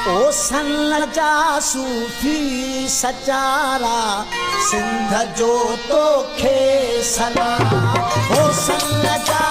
ओ सनजा सूफी सचारा सिंध जो तो खे सलाम। ओ सनजा